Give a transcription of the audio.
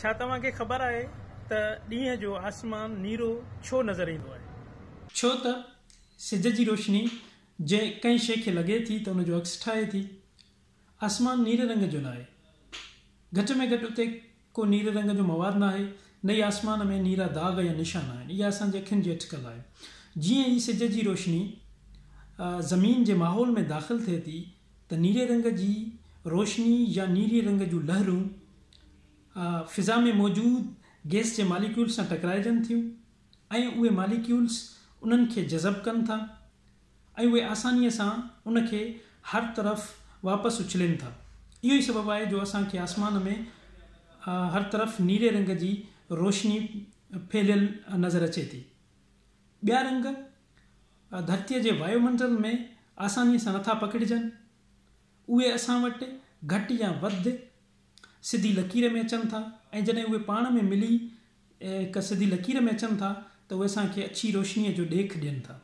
छा तव्हांखे ख़बर आहे त ॾींहं जो आसमान नीरो छो नज़र ईंदो आहे? छो त सिज जी रोशनी जे कंहिं शइ खे लॻे थी त उनजो अक्स ठाहे थी। आसमान नीरे रंग जो न आहे, घटि में घटि उते को नीरे रंग जो मवादु न आहे, न ई आसमान में नीरा दाग़ या निशान आहिनि। इहा असांजे अखियुनि जी अटकल आहे। जीअं ई सिज जी रोशनी ज़मीन जे माहौल में दाख़िल थिए थी त नीरे रंग जी रोशनी या नीरे रंग जूं लहरूं फ़िज़ा में मौजूदु गैस जे मालिक्यूल्स सां टकराइजनि थियूं ऐं उहे मालिक्यूल्स उन्हनि खे जज़ब कनि था ऐं उहे आसानीअ सां उनखे हर तरफ़ वापसि उछलनि था। इहो ई सबबु आहे जो असांखे आसमान में हर तरफ़ नीरे रंग जी रोशनी फैलियल नज़र अचे थी। ॿिया रंग धरतीअ जे वायुमंडल में आसानीअ सां नथा पकिड़िजनि, उहे असां वटि घटि या वधि सिधी लकीर में अचनि था ऐं जॾहिं उहे पाण में मिली हिकु सिधी लकीर में अचनि था त उहे असांखे अछी रोशनीअ जो ॾेख ॾियनि था।